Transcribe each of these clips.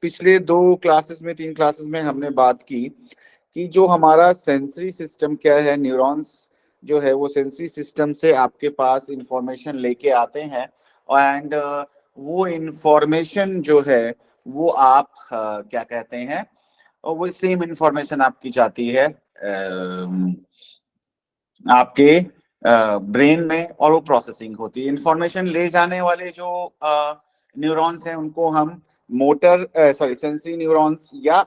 पिछले 2 क्लासेस में 3 क्लासेस में हमने बात की कि जो हमारा सेंसरी सिस्टम क्या है, न्यूरॉन्स जो है वो सेंसरी सिस्टम से आपके पास इंफॉर्मेशन लेके आते हैं एंड वो इंफॉर्मेशन जो है वो आप क्या कहते हैं, और वो सेम इंफॉर्मेशन आपकी जाती है आपके ब्रेन में और वो प्रोसेसिंग होती है। इंफॉर्मेशन ले जाने वाले जो न्यूरॉन्स हैं उनको हम मोटर सेंसरी न्यूरॉन्स या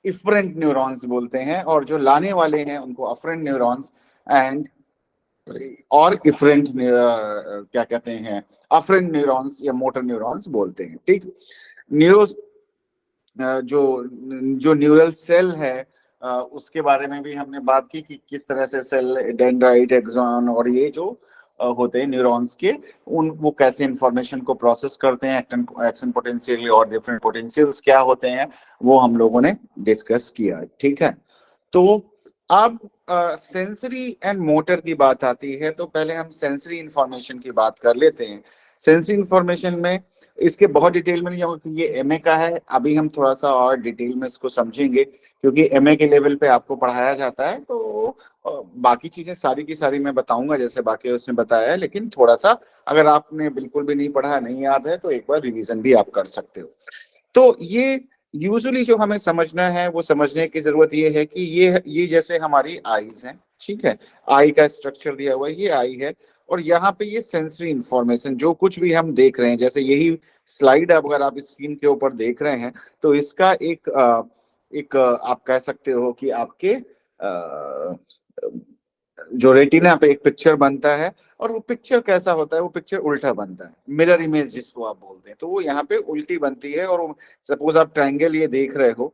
इफरेंट न्यूरॉन्स बोलते हैं, और जो लाने वाले हैं उनको अफरेंट न्यूरॉन्स एंड और इफरेंट क्या कहते हैं, अफरेंट न्यूरॉन्स या मोटर न्यूरॉन्स बोलते हैं। ठीक, न्यूरो जो जो न्यूरल सेल है उसके बारे में भी हमने बात की कि किस तरह से सेल, डेंड्राइट, एक्सॉन और ये जो होते हैं न्यूरॉन्स के, वो कैसे इंफॉर्मेशन को प्रोसेस करते हैं, एक्शन पोटेंशियल और डिफरेंट पोटेंशियल्स क्या होते हैं, वो हम लोगों ने डिस्कस किया। ठीक है, तो अब सेंसरी एंड मोटर की बात आती है तो पहले हम सेंसरी इंफॉर्मेशन की बात कर लेते हैं। सेंसरी इंफॉर्मेशन में इसके बहुत डिटेल में नहीं जाऊंगा क्योंकि ये एमए का है, अभी हम थोड़ा सा और डिटेल में इसको समझेंगे क्योंकि एमए के लेवल पे आपको पढ़ाया जाता है, तो बाकी चीजें सारी की सारी मैं बताऊंगा जैसे बाकी उसने बताया है, लेकिन थोड़ा सा अगर आपने बिल्कुल भी नहीं पढ़ा, नहीं याद है, तो एक बार रिवीजन भी आप कर सकते हो। तो ये यूजुअली जो हमें समझना है वो समझने की जरूरत ये है कि ये जैसे हमारी आईज हैं, ठीक है, आई का स्ट्रक्चर दिया हुआ है, ये आई है, और यहाँ पे ये सेंसरी इंफॉर्मेशन जो कुछ भी हम देख रहे हैं, जैसे यही स्लाइड अगर आप स्क्रीन के ऊपर देख रहे हैं तो इसका एक आप कह सकते हो कि आपके जो रेटिना पे एक पिक्चर बनता है, और वो पिक्चर कैसा होता है, वो पिक्चर उल्टा बनता है, मिरर इमेज जिसको आप बोलते हैं, तो वो यहाँ पे उल्टी बनती है। और सपोज आप ट्रायंगल ये देख रहे हो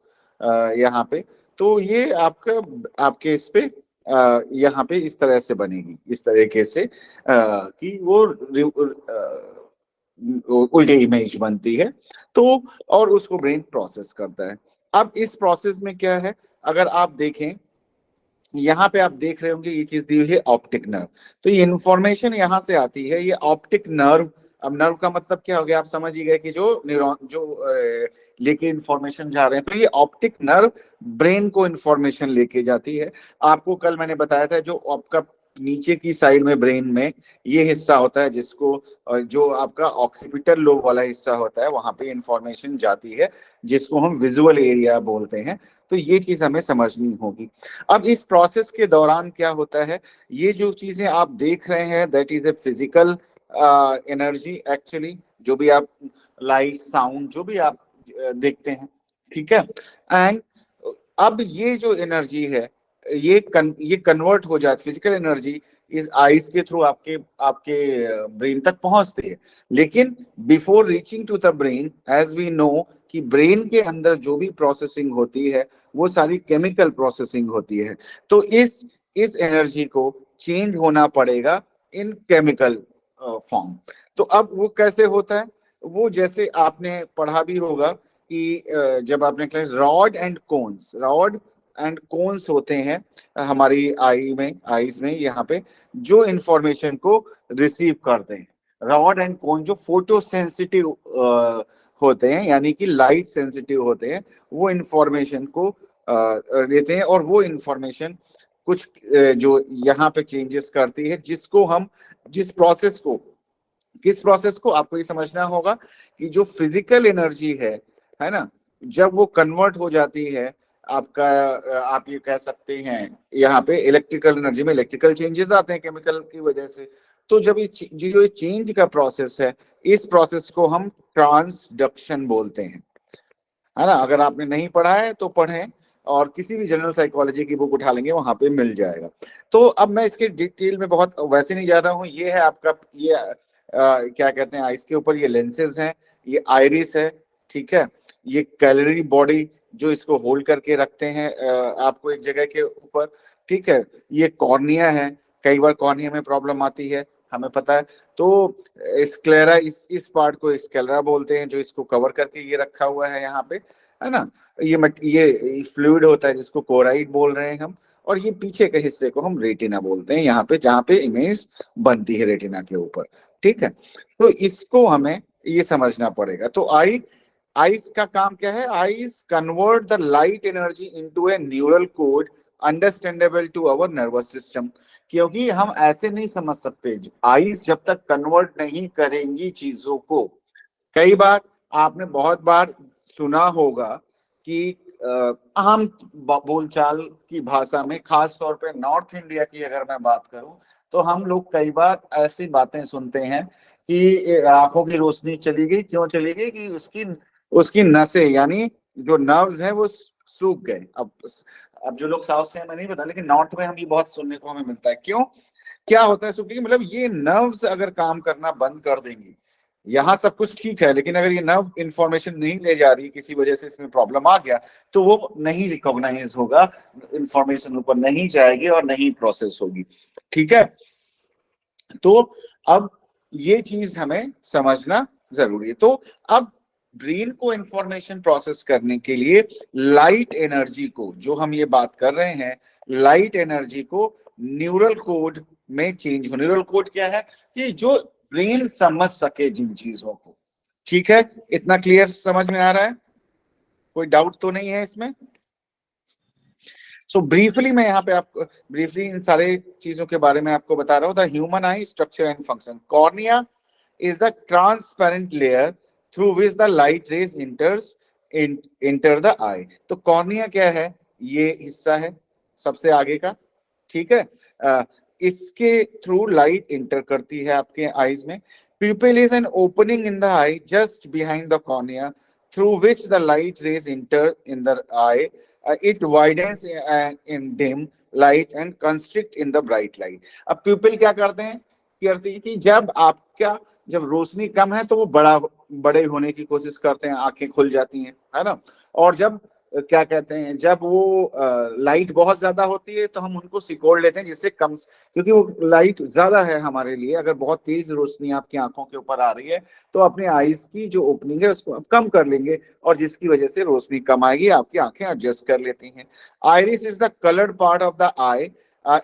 यहाँ पे, तो ये आपके इस पे यहाँ पे इस तरह से बनेगी, इस तरीके से कि वो उल्टी इमेज बनती है, तो और उसको ब्रेन प्रोसेस करता है। अब इस प्रोसेस में क्या है, अगर आप देखें यहाँ पे आप देख रहे होंगे ये चीज दी हुई है ऑप्टिक नर्व, तो ये इंफॉर्मेशन यहाँ से आती है, ये ऑप्टिक नर्व। अब नर्व का मतलब क्या हो गया, आप समझ ही गए कि जो न्यूरॉन जो लेके इंफॉर्मेशन जा रहे हैं, तो ये ऑप्टिक नर्व ब्रेन को इंफॉर्मेशन लेके जाती है। आपको कल मैंने बताया था जो आपका नीचे की साइड में ब्रेन में ये हिस्सा होता है जिसको जो आपका ऑक्सीपिटल लोब वाला हिस्सा होता है, वहां पे इंफॉर्मेशन जाती है जिसको हम विजुअल एरिया बोलते हैं। तो ये चीज हमें समझनी होगी। अब इस प्रोसेस के दौरान क्या होता है, ये जो चीजें आप देख रहे हैं that is a physical energy actually, जो भी आप लाइट, साउंड, जो भी आप देखते हैं, ठीक है। एंड अब ये जो एनर्जी है ये कन्वर्ट हो जाती, फिजिकल एनर्जी इस आईज के थ्रू आपके आपके ब्रेन तक पहुंचती है। लेकिन before reaching to the brain, as we know कि ब्रेन के अंदर जो भी प्रोसेसिंग होती है वो सारी केमिकल प्रोसेसिंग होती है, तो इस एनर्जी को चेंज होना पड़ेगा इन केमिकल फॉर्म। तो अब वो कैसे होता है, वो जैसे आपने पढ़ा भी होगा कि जब आपने क्लास रॉड एंड कोन्स होते हैं हमारी आईज में यहाँ पे, जो इंफॉर्मेशन को रिसीव करते हैं। रॉड एंड कोन जो फोटो सेंसिटिव होते हैं, यानी कि लाइट सेंसिटिव होते हैं, वो इंफॉर्मेशन को लेते हैं, और वो इंफॉर्मेशन कुछ जो यहाँ पे चेंजेस करती है, जिसको हम किस प्रोसेस को आपको ये समझना होगा कि जो फिजिकल एनर्जी है ना, जब वो कन्वर्ट हो जाती है आपका, आप ये कह सकते हैं यहाँ पे इलेक्ट्रिकल एनर्जी में इलेक्ट्रिकल चेंजेस आते हैं केमिकल की वजह से। तो जब ये चेंज का प्रोसेस है, इस प्रोसेस को हम ट्रांसडक्शन बोलते हैं, है ना। अगर आपने नहीं पढ़ा है तो पढ़ें, और किसी भी जनरल साइकोलॉजी की बुक उठा लेंगे, वहां पे मिल जाएगा। तो अब मैं इसके डिटेल में बहुत वैसे नहीं जा रहा हूँ। ये है आपका ये क्या कहते हैं, आइस के ऊपर ये लेंसेज हैं, ये आइरिस है, ठीक है, ये कैलरी बॉडी जो इसको होल्ड करके रखते हैं आपको एक जगह के ऊपर, ठीक है। ये कॉर्निया है, कई बार कॉर्निया में प्रॉब्लम आती है, हमें पता है। तो स्क्लेरा, इस पार्ट को स्क्लेरा बोलते हैं, जो इसको कवर करके ये रखा हुआ है यहाँ पे, है ना। ये फ्लूइड होता है जिसको कोराइड बोल रहे हैं हम, और ये पीछे के हिस्से को हम रेटिना बोलते हैं, यहाँ पे जहाँ पे इमेज बनती है रेटिना के ऊपर, ठीक है। तो इसको हमें ये समझना पड़ेगा। तो आईज का काम क्या है? Eyes convert the light energy into a neural code understandable to our nervous system. क्योंकि हम ऐसे नहीं समझ सकते, आईज जब तक कन्वर्ट नहीं करेंगी चीजों को। कई बार आपने बहुत बार सुना होगा कि आम बोलचाल की भाषा में, खास तौर पे नॉर्थ इंडिया की अगर मैं बात करूं, तो हम लोग कई बार ऐसी बातें सुनते हैं कि आंखों की रोशनी चली गई। क्यों चली गई? कि उसकी उसकी नसें, यानी जो नर्व्स हैं वो सूख गए। अब जो लोग साउथ से हैं मैं नहीं बता, लेकिन नॉर्थ में हम ये बहुत सुनने को हमें मिलता है। क्यों? क्या होता है सूखने? मतलब ये नर्व्स अगर काम करना बंद कर देंगी, यहाँ सब कुछ ठीक है, लेकिन अगर ये नर्व इंफॉर्मेशन नहीं ले जा रही, किसी वजह से इसमें प्रॉब्लम आ गया, तो वो नहीं रिकॉग्नाइज होगा, इंफॉर्मेशन ऊपर नहीं जाएगी और नहीं प्रोसेस होगी। ठीक है, तो अब ये चीज हमें समझना जरूरी है। तो अब ब्रेन को इंफॉर्मेशन प्रोसेस करने के लिए लाइट एनर्जी को, जो हम ये बात कर रहे हैं, लाइट एनर्जी को न्यूरल कोड में चेंज हो। न्यूरल कोड क्या है? कि जो ब्रेन समझ सके जिन चीजों को। ठीक है, इतना क्लियर समझ में आ रहा है? कोई डाउट तो नहीं है इसमें? सो ब्रीफली मैं यहाँ पे आपको ब्रीफली इन सारे चीजों के बारे में आपको बता रहा हूँ। The human eye structure and function. Cornea is the transparent layer through which the light rays enter the eye। तो कॉर्निया क्या है? ये हिस्सा है सबसे आगे का। ठीक है, इसके थ्रू लाइट इंटर करती है आपके आईज में। pupil is an opening in the eye just behind the cornea through which the light rays enter in the eye। it widens in dim light and constrict in the bright light। अब pupil क्या करते हैं? करती है कि जब रोशनी कम है तो वो बड़े होने की कोशिश करते हैं, आंखें खुल जाती हैं, है ना। और जब क्या कहते हैं, जब वो लाइट बहुत ज्यादा होती है तो हम उनको सिकोड़ लेते हैं, जिससे कम, क्योंकि वो लाइट ज्यादा है हमारे लिए। अगर बहुत तेज रोशनी आपकी आंखों के ऊपर आ रही है तो अपने आईज की जो ओपनिंग है उसको कम कर लेंगे, और जिसकी वजह से रोशनी कम आएगी, आपकी आंखें एडजस्ट कर लेती हैं। Iris is the coloured part of the I,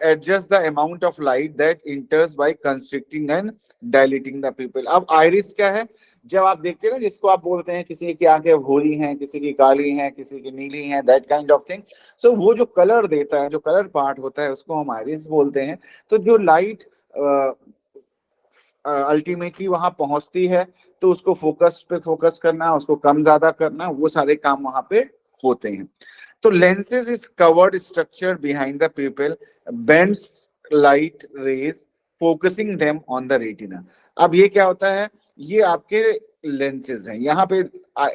adjust the amount of light that enters by constricting and dilating the pupil। अब आइरिस क्या है? जब आप देखते हैं ना, जिसको आप बोलते हैं किसी की आंखें भूरी हैं, किसी की काली हैं, किसी की नीली हैं, दैट काइंड ऑफ थिंग। सो वो जो कलर देता है, जो कलर पार्ट होता है, उसको हम आइरिस बोलते हैं। तो जो लाइट अल्टीमेटली वहां पहुंचती है, तो उसको फोकस पे फोकस करना, उसको कम ज्यादा करना, वो सारे काम वहां पे होते हैं। तो lenses is covered structure behind the pupil bends light rays focusing them on the retina। अब ये क्या होता है? ये आपके लेंसेज हैं। यहाँ पे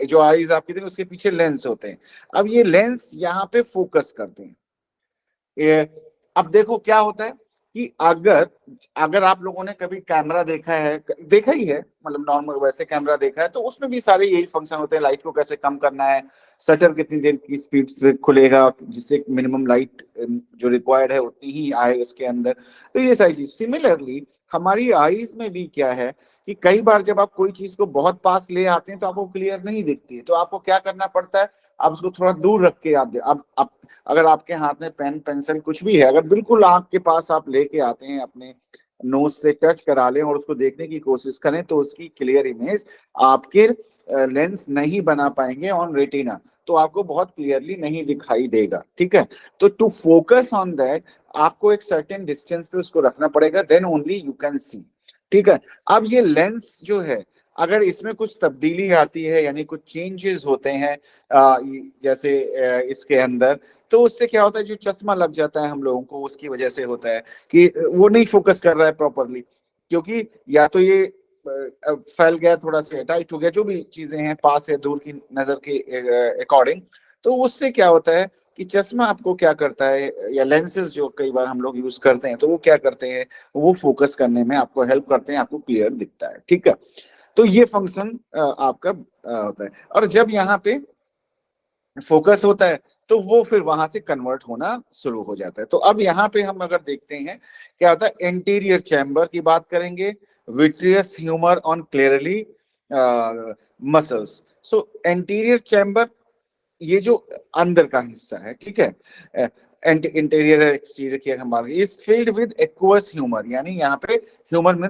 जो आईज आपकी थी उसके पीछे लेंस होते हैं। अब ये लेंस यहाँ पे फोकस करते हैं। अब देखो क्या होता है कि अगर आप लोगों ने कभी कैमरा देखा ही है, मतलब नॉर्मल वैसे कैमरा देखा है, तो उसमें भी सारे यही फंक्शन होते हैं। लाइट को कैसे कम करना है, शटर कितनी देर की स्पीड से खुलेगा जिससे मिनिमम लाइट जो रिक्वायर्ड है उतनी ही आए उसके अंदर। तो ये सारी चीज सिमिलरली हमारी आईज में भी क्या है कि कई बार जब आप कोई चीज को बहुत पास ले आते हैं तो आपको क्लियर नहीं दिखती है, तो आपको क्या करना पड़ता है? आप उसको थोड़ा दूर रख के आप अगर आपके हाथ में पेन पेंसिल कुछ भी है, अगर बिल्कुल आंख के पास आप लेके आते हैं, अपने नोज से टच करा लें और उसको देखने की कोशिश करें, तो उसकी क्लियर इमेज आपके लेंस नहीं बना पाएंगे ऑन रेटिना, तो आपको बहुत क्लियरली नहीं दिखाई देगा। ठीक है, तो टू फोकस ऑन दैट आपको एक सर्टेन डिस्टेंस पे उसको रखना पड़ेगा, then only you can see. ठीक है, अब ये लेंस जो है, अगर इसमें कुछ तब्दीली आती है, यानी कुछ चेंजेस होते हैं जैसे इसके अंदर, तो उससे क्या होता है, जो चश्मा लग जाता है हम लोगों को, उसकी वजह से होता है कि वो नहीं फोकस कर रहा है प्रॉपरली, क्योंकि या तो ये फैल गया, थोड़ा सा टाइट हो गया, जो भी चीजें हैं पास है दूर की नजर के अकॉर्डिंग। तो उससे क्या होता है कि चश्मा आपको क्या करता है, या लेंसेज जो कई बार हम लोग यूज करते हैं, तो वो क्या करते हैं, वो फोकस करने में आपको हेल्प करते हैं, आपको क्लियर दिखता है। ठीक है, तो ये फंक्शन आपका होता है। और जब यहाँ पे फोकस होता है तो वो फिर वहां से कन्वर्ट होना शुरू हो जाता है। तो अब यहाँ पे हम अगर देखते हैं क्या होता है, एंटीरियर चैम्बर की बात करेंगे, vitreous humour on clearly muscles. So anterior chamber ये जो अंदर का हिस्सा है, ठीक है, इंटीरियर एक्सटीरियर की हम बात करें, is filled with aqueous humour, यानी यहाँ पे ह्यूमर में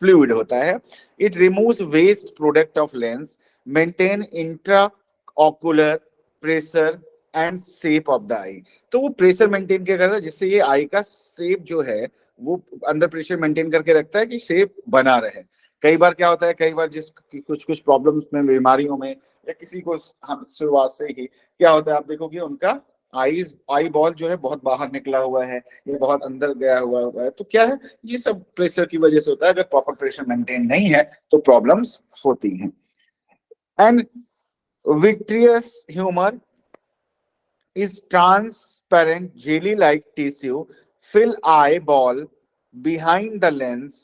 फ्लूइड होता है। It removes waste product of lens maintain intra ocular pressure and shape of the eye. तो वो प्रेशर मेंटेन क्या करता है, जिससे ये आई का शेप जो है वो अंदर प्रेशर मेंटेन करके रखता है कि शेप बना रहे। कई बार क्या होता है, कई बार जिस कुछ कुछ प्रॉब्लम्स में, बीमारियों में, या किसी को शुरुआत से ही क्या होता है, आप देखोगे उनका आई बॉल जो है बहुत बाहर निकला हुआ है, ये बहुत अंदर गया हुआ है। तो क्या है, ये सब प्रेशर की वजह से होता है। अगर प्रॉपर प्रेशर मेंटेन नहीं है तो प्रॉब्लम्स होती हैं। And vitreous humour is transparent jelly-like tissue fill eyeball behind the lens,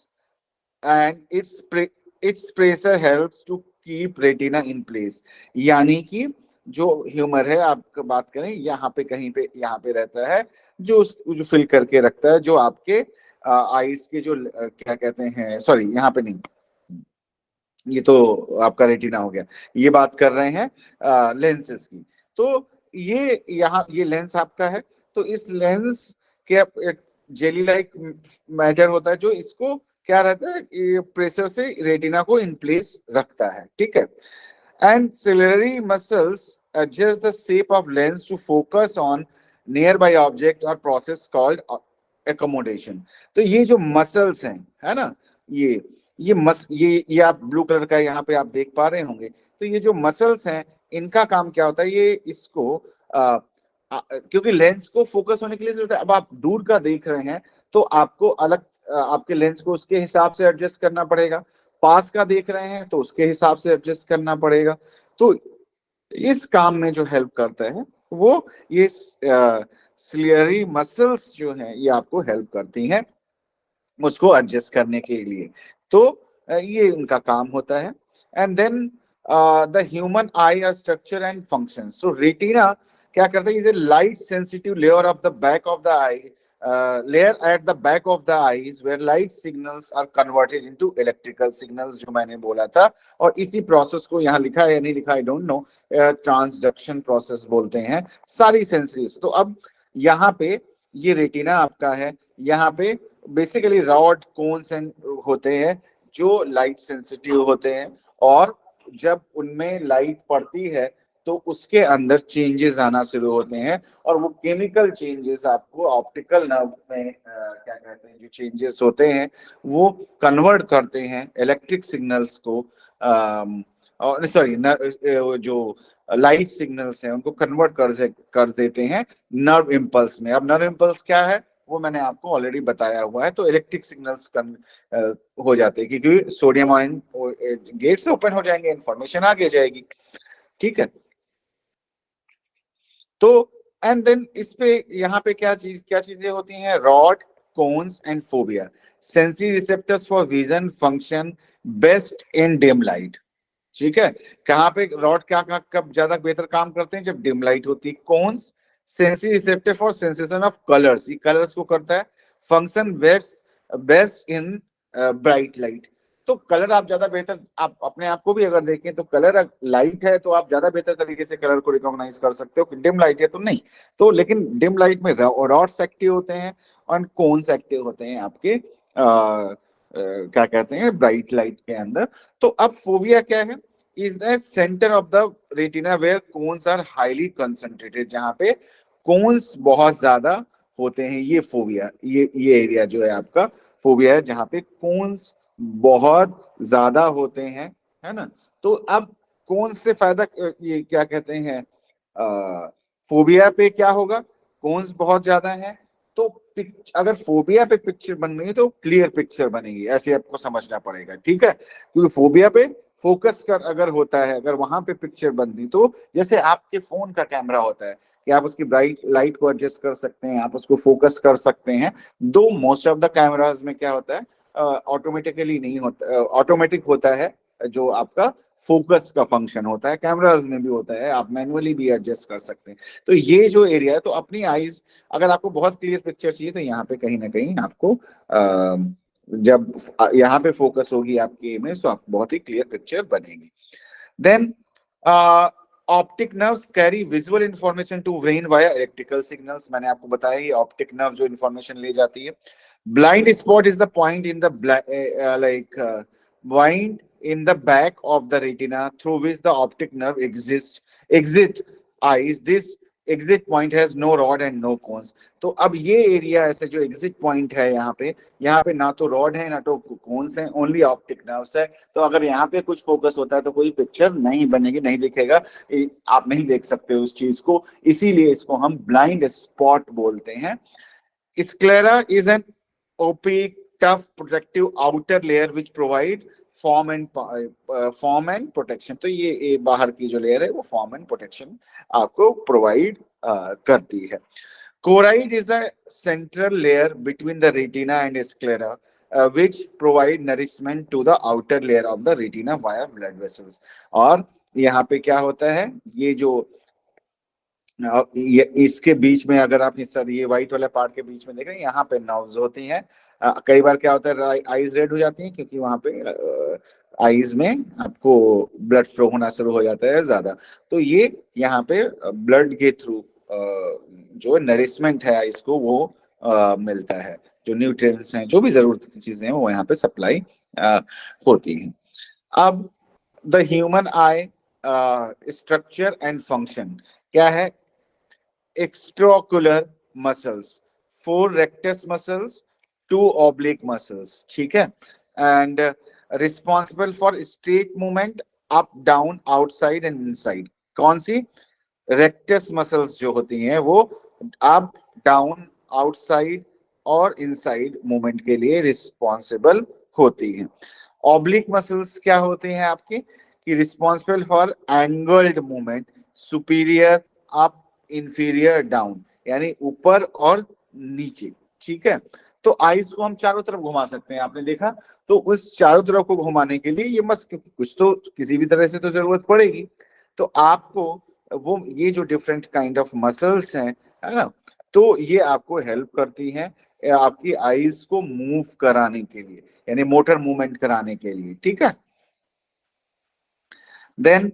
and its pressure helps to keep retina in place। यानी कि जो ह्यूमर है, आप बात करें यहाँ पे, कहीं पे यहाँ पे रहता है, जो जो फिल करके रखता है, जो आपके आईज के जो क्या कहते हैं, सॉरी यहाँ पे नहीं, ये तो आपका रेटिना हो गया, ये बात कर रहे हैं लेंसेज की। तो ये यहाँ ये लेंस आपका है, तो इस लेंस के जेली लाइक मेजर होता है, जो इसको क्या रहता है, ये प्रेशर से रेटिना को इन प्लेस रखता है, ठीक है। And ciliary muscles adjust the shape of lens to focus on nearby object और प्रोसेस कॉल्ड एकोमोडेशन। तो ये जो मसल्स हैं, है ना, ये आप ब्लू कलर का यहाँ पे आप देख पा रहे होंगे। तो ये जो मसल्स हैं, इनका काम क्या होता है, ये इसको क्योंकि लेंस को फोकस होने के लिए जरूरत है। अब आप दूर का देख रहे हैं तो आपको अलग आपके लेंस को उसके हिसाब से एडजस्ट करना पड़ेगा, पास का देख रहे हैं तो उसके हिसाब से एडजस्ट करना पड़ेगा। तो इस काम में जो हेल्प करता है वो ये सिलियरी मसल्स जो हैं, ये आपको हेल्प करती हैं उसको एडजस्ट करने के लिए। तो ये उनका काम होता है। And then the human eye are structure and function. So retina क्या करता है, is a light sensitive layer of the back of the eye, layer at the back of the eyes where light signals are converted into electrical signals, जो मैंने बोला था। और इसी process को यहाँ लिखा है या नहीं लिखा, I don't know, transduction process बोलते हैं सारी सेंसरीज। तो अब यहाँ पे ये रेटिना आपका है, यहाँ पे बेसिकली रॉड कोन्स होते हैं जो लाइट सेंसिटिव होते हैं, और जब उनमें लाइट पड़ती है तो उसके अंदर चेंजेस आना शुरू होते हैं, और वो केमिकल चेंजेस आपको ऑप्टिकल नर्व में क्या कहते हैं, जो चेंजेस होते हैं वो कन्वर्ट करते हैं इलेक्ट्रिक सिग्नल्स को, और सॉरी जो लाइट सिग्नल्स हैं उनको कन्वर्ट कर देते हैं नर्व इम्पल्स में। अब नर्व इम्पल्स क्या है वो मैंने आपको ऑलरेडी बताया हुआ है। तो इलेक्ट्रिक सिग्नल्स हो जाते हैं, क्योंकि सोडियम आयन गेट्स ओपन हो जाएंगे, इंफॉर्मेशन आगे जाएगी, ठीक है। तो एंड देन इस पे यहाँ पे क्या चीजें होती हैं, rod cones and fovea, sensory receptors for vision function best in dim light, ठीक है। कहाँ पे रॉड क्या कब ज्यादा बेहतर काम करते हैं, जब डिम लाइट होती है। Cones sensory receptor for sensation of colours, ये कलर्स को करता है। Function best in bright light, तो कलर आप ज्यादा बेहतर, आप अपने आप को भी अगर देखें तो कलर लाइट है तो आप ज्यादा बेहतर तरीके से कलर को रिकॉग्नाइज कर सकते हो। डिम लाइट है तो नहीं। तो लेकिन डिम लाइट में रॉड्स एक्टिव होते हैं और कोन्स एक्टिव होते हैं आपके क्या कहते हैं, ब्राइट लाइट के अंदर। तो अब फोबिया क्या है, is the centre of the retina where cones are highly concentrated, जहां पे कोन्स बहुत ज्यादा होते हैं। ये फोबिया, ये एरिया जो है आपका फोबिया है, जहां पे कोन्स बहुत ज्यादा होते हैं, है ना। तो अब कोन्स से फायदा, ये क्या कहते हैं, फोबिया पे क्या होगा, कोन्स बहुत ज्यादा है तो अगर फोबिया पे पिक्चर बन रही है तो क्लियर पिक्चर बनेगी, ऐसे आपको समझना पड़ेगा, ठीक है। क्योंकि फोबिया पे फोकस कर अगर होता है, अगर वहां पे पिक्चर बनती, तो जैसे आपके फोन का कैमरा होता है कि आप उसकी ब्राइट लाइट को एडजस्ट कर सकते हैं, आप उसको फोकस कर सकते हैं। दो मोस्ट ऑफ द कैमराज में क्या होता है, ऑटोमेटिकली नहीं होता, ऑटोमेटिक होता है जो आपका फोकस का फंक्शन होता है, कैमराज में भी होता है, आप मैनुअली भी एडजस्ट कर सकते हैं। तो ये जो एरिया है, तो अपनी आईज, अगर आपको बहुत क्लियर पिक्चर चाहिए तो यहाँ पे कहीं ना कहीं आपको जब यहाँ पे फोकस होगी आपकी इमेज तो आपको बहुत ही क्लियर पिक्चर बनेगी। Then optic nerves carry visual information to brain via electrical signals, मैंने आपको बताया ये ऑप्टिक नर्व जो इंफॉर्मेशन ले जाती है। Blind spot is the point in the like blind in the back of the retina through which the optic nerve exit eyes. This exit point has no rod and no cones. तो अब ये area ऐसे जो exit point है यहाँ पे ना तो रॉड है ना तो कोन्स है, ओनली ऑप्टिक नर्व्स है। तो अगर यहाँ पे कुछ फोकस होता है तो कोई पिक्चर नहीं बनेगी, नहीं दिखेगा, आप नहीं देख सकते उस चीज को, इसीलिए इसको हम ब्लाइंड स्पॉट बोलते हैं। Sclera is an opaque tough protective outer layer which provide form and protection। तो ये बाहर की जो लेयर है वो फॉर्म एंड प्रोटेक्शन आपको प्रोवाइड करती है। Choroid is the central layer between the retina and sclera which provide nourishment to the outer layer of the retina via blood vessels। और यहाँ पे क्या होता है, ये जो इसके बीच में अगर आप हिस्सा, ये व्हाइट वाला पार्ट के बीच में देख रहे हैं, यहाँ पे नर्व्स होती हैं। कई बार क्या होता है आईज रेड हो जाती हैं क्योंकि वहां पे आईज में आपको ब्लड फ्लो होना शुरू हो जाता है ज्यादा। तो ये यहाँ पे ब्लड के थ्रू जो नरिशमेंट है आईज को वो मिलता है, जो न्यूट्रिएंट्स हैं, जो भी जरूरत की चीजें हैं वो यहाँ पे सप्लाई होती हैं। अब the human eye structure and function क्या है? Extraocular muscles, 4 rectus muscles, 2 oblique muscles, ठीक है, and responsible for straight movement up down outside and inside. कौन सी? रेक्टस मसल्स जो होती हैं वो अप डाउन आउटसाइड और इनसाइड मूवमेंट के लिए रिस्पॉन्सिबल होती हैं। ऑब्लिक मसल्स क्या होती हैं आपकी? कि responsible for angled movement superior up inferior down, यानी ऊपर और नीचे, ठीक है। तो आईज को हम चारों तरफ घुमा सकते हैं, आपने देखा, तो उस चारों तरफ को घुमाने के लिए ये मस्ल कुछ तो किसी भी तरह से तो जरूरत पड़ेगी। तो आपको वो ये जो डिफरेंट काइंड ऑफ मसल्स हैं, है ना, तो ये आपको हेल्प करती हैं आपकी आईज को मूव कराने के लिए, यानी मोटर मूवमेंट कराने के लिए, ठीक है। Then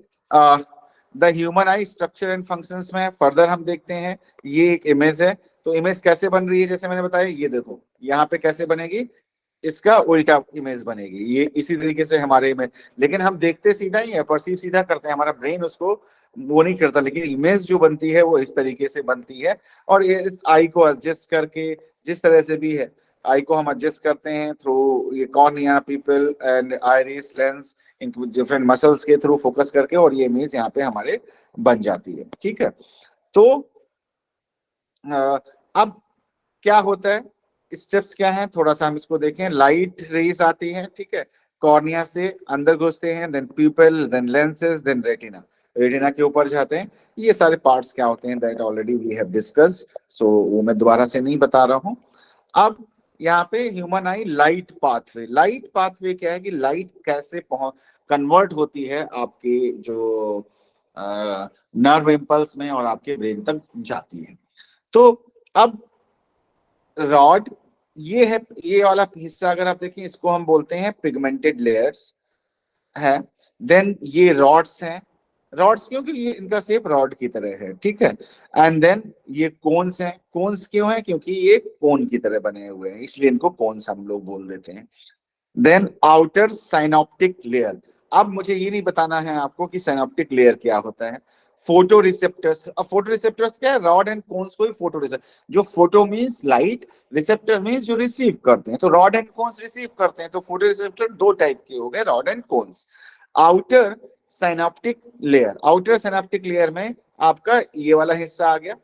the human eye structure and functions में फर्दर हम देखते हैं, ये एक इमेज है। तो इमेज कैसे बन रही है, जैसे मैंने बताया, ये देखो यहाँ पे कैसे बनेगी, इसका उल्टा इमेज बनेगी, ये इसी तरीके से हमारे इमेज, लेकिन हम देखते सीधा ही है, परसीव सीधा करते हैं, हमारा ब्रेन उसको वो नहीं करता, लेकिन इमेज जो बनती है वो इस तरीके से बनती है। और इस आई को एडजस्ट करके जिस तरह से भी है, आई को हम एडजस्ट करते हैं थ्रू ये cornea, people and iris, lens, in different muscles के थ्रू फोकस करके, और ये इमेज यहाँ पे हमारे बन जाती है, ठीक है। तो अब क्या होता है, स्टेप्स क्या हैं, थोड़ा सा हम इसको देखें। लाइट रेज आती है, ठीक है, कॉर्निया से अंदर घुसते हैं, then pupil, then lenses, then retina, retina के ऊपर जाते हैं। ये सारे पार्ट्स क्या होते हैं that already we have discussed, so वो मैं दोबारा से नहीं बता रहा हूँ। अब यहाँ पे ह्यूमन आई लाइट पाथवे, लाइट पाथवे क्या है कि लाइट कैसे कन्वर्ट होती है आपके जो नर्व इम्पल्स में और आपके ब्रेन तक जाती है। तो अब रॉड, ये है, ये वाला हिस्सा अगर आप देखें, इसको हम बोलते हैं पिगमेंटेड लेयर्स है। देन ये रॉड्स हैं, रॉड्स क्योंकि ये इनका शेप रॉड की तरह है, ठीक है। एंड देन ये कोन्स हैं, कोन्स क्यों है? क्योंकि ये कोन की तरह बने हुए हैं, इसलिए इनको कोन्स हम लोग बोल देते हैं। Then outer synaptic layer. अब मुझे ये नहीं बताना है आपको कि साइनॉप्टिक लेयर क्या होता है। फोटो रिसेप्टर्स, अब फोटो रिसेप्टर्स क्या है? रॉड एंड कोन्स को ही फोटो रिसेप्टर, जो photo means light, receptor means जो रिसीव करते हैं, तो रॉड एंड कोन्स रिसीव करते हैं, तो फोटो रिसेप्टर 2 टाइप के हो गए, rod and cones. Outer synaptic layer, outer synaptic layer में आपका ये वाला हिस्सा आ गया,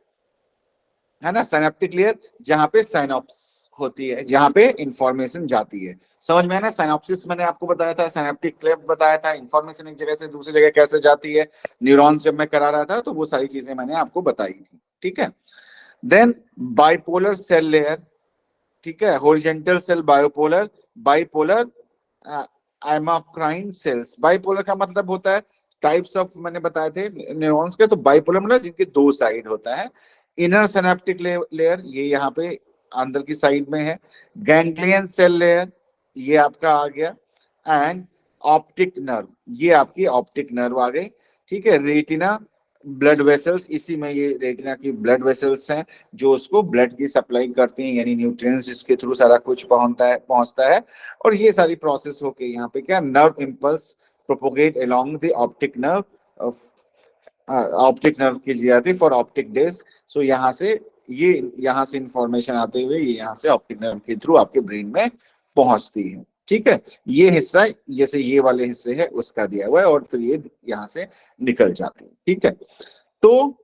है ना, साइनॉप्टिक लेयर, जहां पे साइनॉप्स होती है, जहां पे इंफॉर्मेशन जाती है। समझ में है ना? साइनॉप्सिस मैंने आपको बताया था, साइनॉप्टिक क्लेफ्ट बताया था, इंफॉर्मेशन एक जगह से दूसरी जगह कैसे जाती है, न्यूरॉन्स जब मैं करा रहा था तो वो सारी चीजें मैंने आपको बताई थी, ठीक है। देन बाइपोलर सेल लेयर, ठीक है, horizontal cell, bipolar, bipolar amacrine cells. Bipolar का मतलब होता है टाइप्स ऑफ, मैंने बताए थे न्यूरॉन्स के, तो बाइपोलर मतलब जिनके 2 साइड होता है। इनर सिनेप्टिक लेयर, ये यहाँ पे अंदर की साइड में है। गैंग्लियन सेल लेयर, ये आपका आ गया। एंड ऑप्टिक नर्व, ये आपकी ऑप्टिक नर्व आ गई, ठीक है। रेटिना ब्लड वेसल्स, इसी में ये रेटिना की ब्लड वेसल्स हैं जो उसको ब्लड की सप्लाई करती हैं, यानी न्यूट्रिएंट्स जिसके थ्रू सारा कुछ पहुंचता है। और ये सारी प्रोसेस होके यहाँ पे क्या nerve impulse propagate along the optic nerve की जाती फॉर ऑप्टिक डिस्क। सो यहाँ से इंफॉर्मेशन आते हुए ये यहाँ से ऑप्टिक नर्व के थ्रू आपके ब्रेन में पहुंचती है। ठीक है, ये हिस्सा जैसे ये वाले हिस्से है उसका दिया हुआ है और फिर ये यहाँ से निकल जाती है। ठीक है, तो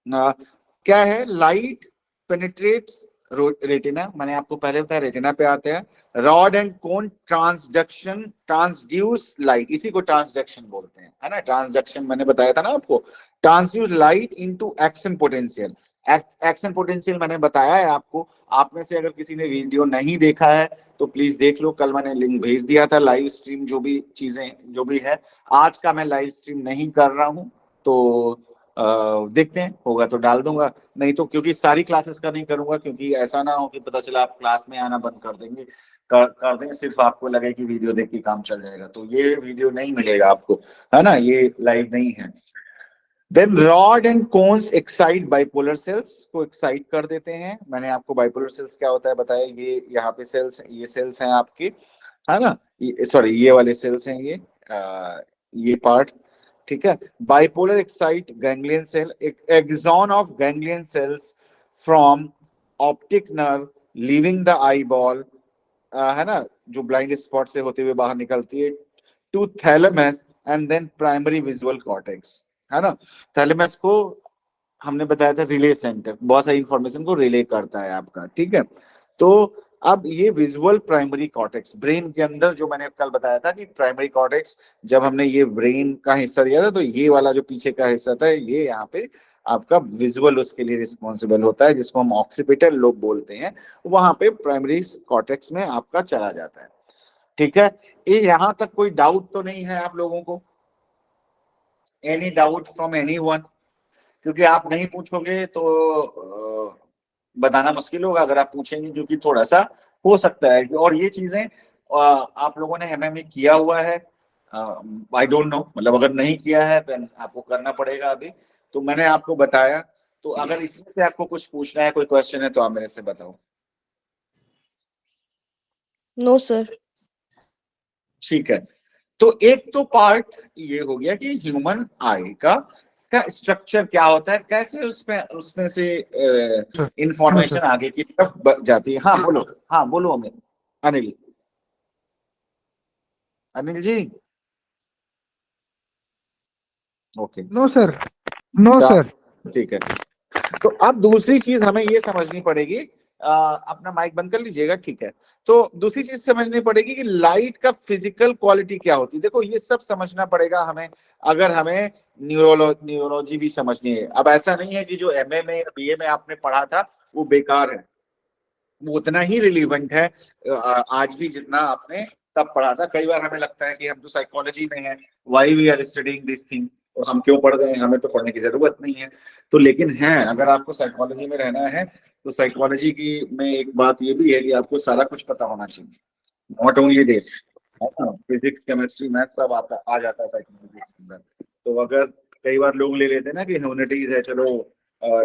क्या है, लाइट पेनिट्रेट्स रेटिना, मैंने आपको पहले बताया रेटिना पे आते हैं। रॉड एंड कोन ट्रांसड्यूस लाइट, इसी को ट्रांसडक्शन बोलते हैं, है ना। ट्रांसडक्शन मैंने बताया था ना आपको, transduce light into action potential. Action potential मैंने बताया है आपको। आप में से अगर किसी ने वीडियो नहीं देखा है तो प्लीज देख लो, कल मैंने लिंक भेज दिया था, लाइव स्ट्रीम जो भी चीजें जो भी है। आज का मैं लाइव स्ट्रीम नहीं कर रहा हूँ, तो देखते हैं, होगा तो डाल दूंगा, नहीं तो क्योंकि सारी क्लासेस का नहीं करूंगा, क्योंकि ऐसा ना हो कि पता चला आप क्लास में आना बंद कर देंगे, कर देंगे, सिर्फ आपको लगे कि वीडियो देख के काम चल जाएगा, तो ये वीडियो नहीं मिलेगा आपको, है ना, ये लाइव नहीं है। Then rod and cones excite bipolar cells को एक्साइट कर देते हैं। मैंने आपको बाइपोलर सेल्स क्या होता है बताया, यहाँ पे ये सेल्स हैं आपके, है ना, सॉरी ये वाले सेल्स हैं ये पार्ट। ठीक है, bipolar excite ganglion cell, axon of ganglion cells from optic nerve leaving the eyeball, है ना, जो ब्लाइंड स्पॉट से होते हुए बाहर निकलती है, to thalamus and then primary visual cortex, है ना। थैलेमस को हमने बताया था रिले सेंटर, बहुत सारी इंफॉर्मेशन को रिले करता है आपका। ठीक है, तो अब ये विजुअल प्राइमरी कॉर्टेक्स ब्रेन के अंदर, जो मैंने कल बताया था कि प्राइमरी कॉर्टेक्स जब हमने ये ब्रेन का हिस्सा दिया था, तो ये वाला जो पीछे का हिस्सा था ये यहाँ पे आपका विजुअल उसके लिए रिस्पॉन्सिबल होता है, जिसको हम ऑक्सीपिटल लोब बोलते हैं, वहां पे प्राइमरी कॉर्टेक्स में आपका चला जाता है। ठीक है, ये यहाँ तक कोई डाउट तो नहीं है आप लोगों को? Any doubt from anyone? क्योंकि आप नहीं पूछोगे तो बताना मुश्किल होगा, अगर आप पूछेंगे क्योंकि थोड़ा सा हो सकता है, और ये चीजें आप लोगों ने एमएमए किया हुआ है, आई डोंट नो, मतलब अगर नहीं किया है तो आपको करना पड़ेगा अभी। तो मैंने आपको बताया, तो अगर इसमें से आपको कुछ पूछना है, कोई क्वेश्चन है तो आप मेरे से बताओ। No sir. ठीक है, तो एक तो पार्ट ये हो गया कि ह्यूमन आई का स्ट्रक्चर क्या होता है, कैसे उसमें से इंफॉर्मेशन आगे की तरफ जाती है। हाँ बोलो, हाँ बोलो Amit, Anil, Anil ji. Okay, no sir, no sir. ठीक है, तो अब दूसरी चीज हमें ये समझनी पड़ेगी, अपना माइक बंद कर लीजिएगा, ठीक है। तो दूसरी चीज समझनी पड़ेगी कि लाइट का फिजिकल क्वालिटी क्या होती है। देखो ये सब समझना पड़ेगा हमें, अगर हमें न्यूरोलॉजी भी समझनी है। अब ऐसा नहीं है कि जो एमए में बीए में आपने पढ़ा था वो बेकार है, वो उतना ही रिलीवेंट है आज भी जितना आपने तब पढ़ा था। कई बार हमें लगता है कि हम तो साइकोलॉजी में हैं, why we are studying this thing, और हम क्यों पढ़ रहे हैं, हमें तो पढ़ने की जरूरत नहीं है। तो लेकिन है, अगर आपको साइकोलॉजी में रहना है तो साइकोलॉजी की में एक बात ये भी है कि आपको सारा कुछ पता होना चाहिए, नॉट ओनली दिस, है ना, फिजिक्स केमिस्ट्री मैथ सब आपका आ जाता है साइकोलॉजी के अंदर। तो अगर कई बार लोग ले लेते हैं ना कि ह्यूमैनिटीज है, चलो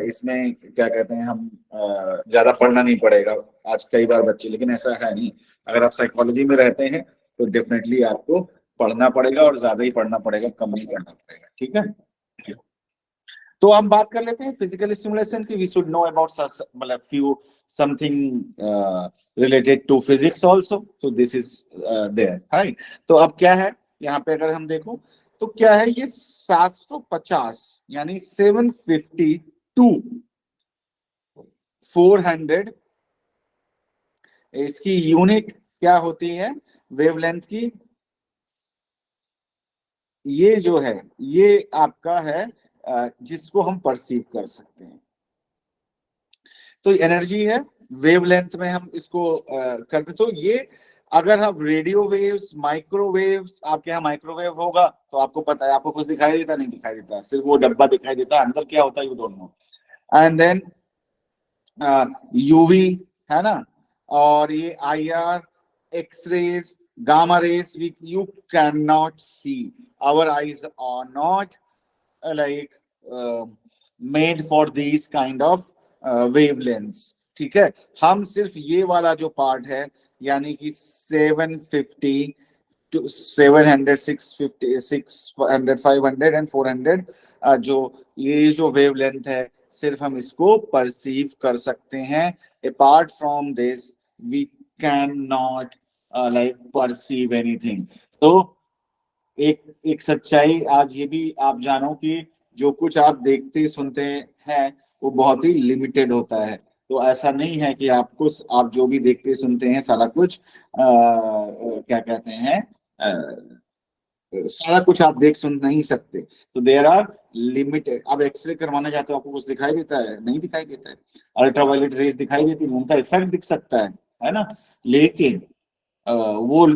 इसमें क्या कहते हैं हम ज्यादा पढ़ना नहीं पड़ेगा आज कई बार बच्चे, लेकिन ऐसा है नहीं। अगर आप साइकोलॉजी में रहते हैं तो डेफिनेटली आपको पढ़ना पड़ेगा, और ज्यादा ही पढ़ना पड़ेगा, कम नहीं पढ़ना पड़ेगा। ठीक है, तो हम बात कर लेते हैं फिजिकल स्टिमुलेशन की। वी शुड नो अबाउट मतलब few something related to physics also, so this is there, right. तो अब क्या है यहाँ पे, अगर हम देखो तो क्या है, ये 750 यानी 752 400 इसकी यूनिट क्या होती है वेवलेंथ की, ये जो है ये आपका है जिसको हम परसीव कर सकते हैं। तो एनर्जी है, वेवलेंथ में हम इसको करते, तो ये अगर हम रेडियो वेव्स, माइक्रोवेव्स, आपके यहाँ माइक्रोवेव होगा तो आपको पता है, आपको कुछ दिखाई देता नहीं दिखाई देता, सिर्फ वो डब्बा दिखाई देता है, अंदर क्या होता है you don't know. And then UV, है ना, और ये IR, X rays, gamma rays, you can not see, our eyes are not like made for these kind of wavelengths, ठीक है। हम सिर्फ ये वाला जो पार्ट है यानी कि 750 टू 700 650 600 500 एंड 400 जो ये जो वेवलेंथ है सिर्फ हम इसको परसीव कर सकते हैं। Apart from this we can not like perceive anything. तो एक एक सच्चाई आज ये भी आप जानो कि जो कुछ आप देखते सुनते हैं वो बहुत ही लिमिटेड होता है। तो ऐसा नहीं है कि आपको आप जो भी देखते सुनते हैं सारा कुछ क्या कहते हैं सारा कुछ आप देख सुन नहीं सकते। तो देयर आर लिमिटेड। अब एक्सरे करवाना चाहते हो आपको कुछ दिखाई देता है? नहीं दिखाई देता है। अल्ट्रावायलेट रेज दिखाई देती है, उनका इफेक्ट दिख सकता है ना। लेकिन वो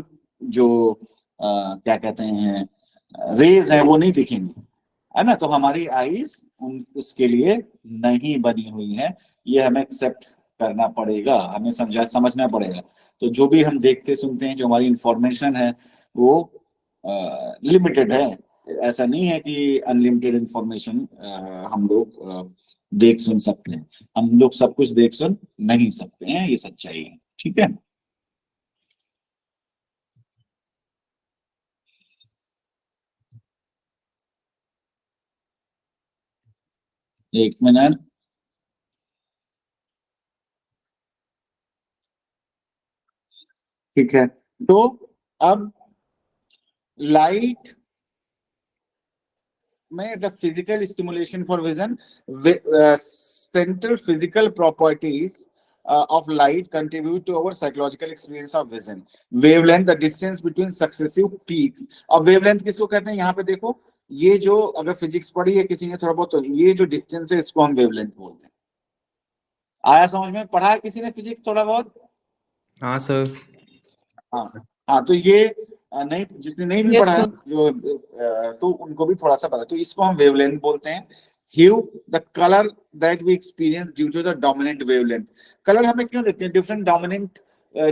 जो क्या कहते हैं रेज है वो नहीं दिखेंगी, है ना। तो हमारी आईज उसके लिए नहीं बनी हुई है, ये हमें एक्सेप्ट करना पड़ेगा, हमें समझना पड़ेगा। तो जो भी हम देखते सुनते हैं, जो हमारी इंफॉर्मेशन है वो लिमिटेड है। ऐसा नहीं है कि अनलिमिटेड इंफॉर्मेशन हम लोग देख सुन सकते हैं। हम लोग सब कुछ देख सुन नहीं सकते हैं, ये सच्चाई है, ठीक है। एक मिनट। ठीक है, तो अब लाइट में the physical stimulation for vision, central physical properties of light contribute to our psychological experience of vision. Wavelength, the distance between successive peaks. अब wavelength किसको कहते हैं? यहाँ पे देखो, ये जो अगर फिजिक्स पढ़ी है किसी ने थोड़ा बहुत, तो ये जो डिस्टेंस है इसको हम वेवलेंथ बोलते हैं। आया समझ में? पढ़ा है किसी ने फिजिक्स थोड़ा बहुत? हाँ सर। हाँ हाँ, तो ये नहीं, जिसने नहीं भी Yes, पढ़ा है sir. जो तो उनको भी थोड़ा सा पता। तो इसको हम वेवलेंथ बोलते हैं। Hue, the colour that we experience due to the dominant wavelength. Colour हमें क्यों देखते हैं? डिफरेंट डोमिनेंट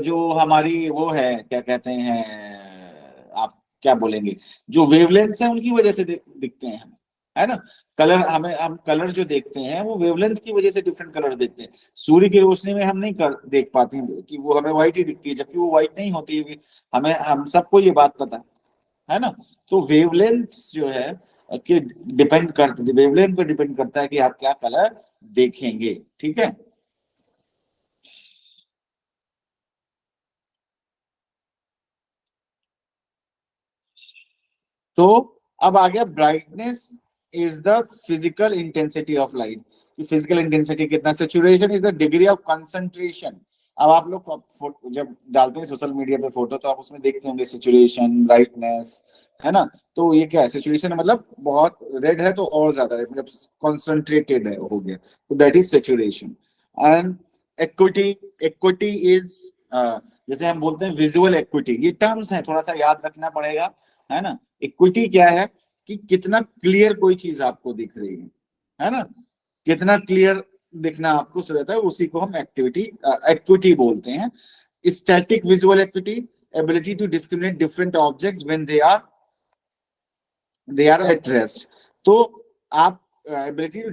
जो हमारी वो है, क्या कहते हैं, आप क्या बोलेंगे, जो वेवलेंथ है उनकी वजह से दिखते हैं हमें, है ना। कलर हमें, हम कलर जो देखते हैं वो वेवलेंथ की वजह से डिफरेंट कलर देखते हैं। सूर्य की रोशनी में हम नहीं देख पाते हैं कि वो हमें व्हाइट ही दिखती है, जबकि वो व्हाइट नहीं होती है। हमें, हम सबको ये बात पता है ना। तो वेवलेंथ जो है कि डिपेंड करती, वेवलेंथ पे डिपेंड करता है कि आप क्या कलर देखेंगे, ठीक है। तो अब आ गया brightness is the physical intensity of light. Physical intensity कितना? Saturation is the degree of concentration. अब आप लोग जब डालते हैं सोशल मीडिया पे फोटो तो आप उसमें देखते होंगे सैचुरेशन, ब्राइटनेस, है ना। तो ये क्या है? सैचुरेशन मतलब बहुत रेड है तो और ज्यादा रेड, मतलब कॉन्सेंट्रेटेड है, हो गया, तो that is saturation. And equity, equity is जैसे हम बोलते हैं विजुअल एक्विटी, ये टर्म्स है, थोड़ा सा याद रखना पड़ेगा, है ना। इक्विटी क्या है कि कितना क्लियर कोई चीज आपको दिख रही है ना, कितना क्लियर दिखना आपको रहता है, उसी को हम एक्विटी बोलते हैं। Static visual acuity, ability to discriminate different objects when they are at rest. तो आप ability to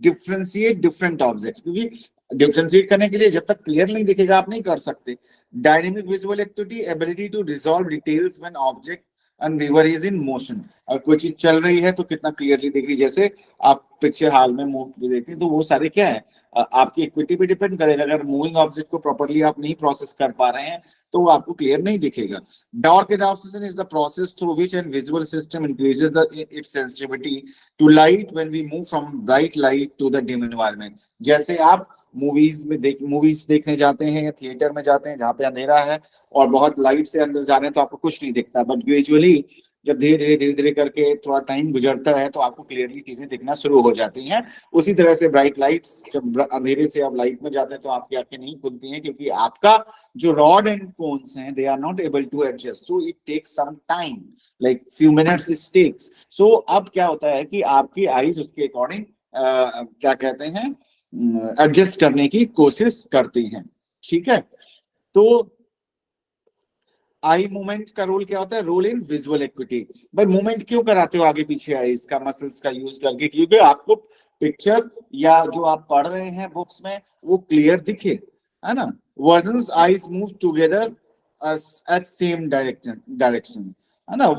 differentiate different objects, क्योंकि डिफरेंशिएट करने के लिए जब तक क्लियर नहीं दिखेगा आप नहीं कर सकते। Dynamic visual activity, ability to resolve details when object and viewer is in motion. और कोई चीज चल रही है तो कितना क्लियरली दिख रही, जैसे आप पिक्चर हाल में मूवी देखते हैं, तो वो सारे क्या है, आपकी इक्विटी पे डिपेंड करेगा। अगर मूविंग ऑब्जेक्ट को प्रॉपर्ली आप नहीं प्रोसेस कर पा रहे हैं तो वो आपको क्लियर नहीं दिखेगा। Dark adaptation is the process through which a visual system increases its sensitivity to light when we move from bright light to the dim environment. जैसे आप मूवीज देखने जाते हैं या थिएटर में जाते हैं जहाँ पे अंधेरा है और बहुत लाइट से अंदर जा रहे हैं तो आपको कुछ नहीं दिखता, बट ग्रेजुअली जब धीरे धीरे करके थोड़ा टाइम गुजरता है तो आपको क्लियरली चीजें दिखना शुरू हो जाती हैं। उसी तरह से ब्राइट लाइट्स, जब अंधेरे से आप लाइट में जाते हैं तो आपकी आंखें नहीं खुलती हैं, क्योंकि आपका जो रॉड एंड कोन्स हैं they are not able to adjust, so it takes some time, like few minutes it takes. So अब क्या होता है कि आपकी आईज उसके अकॉर्डिंग क्या कहते हैं एडजस्ट करने की कोशिश करती हैं, ठीक है। तो आई मूवमेंट का रोल क्या होता है? Role in visual acuity. भाई मूवमेंट क्यों कराते हो आगे पीछे आईज का मसल्स का यूज करके? क्योंकि आपको पिक्चर या जो आप पढ़ रहे हैं बुक्स में वो क्लियर दिखे, है ना। Versions eyes move together at same direction, है ना।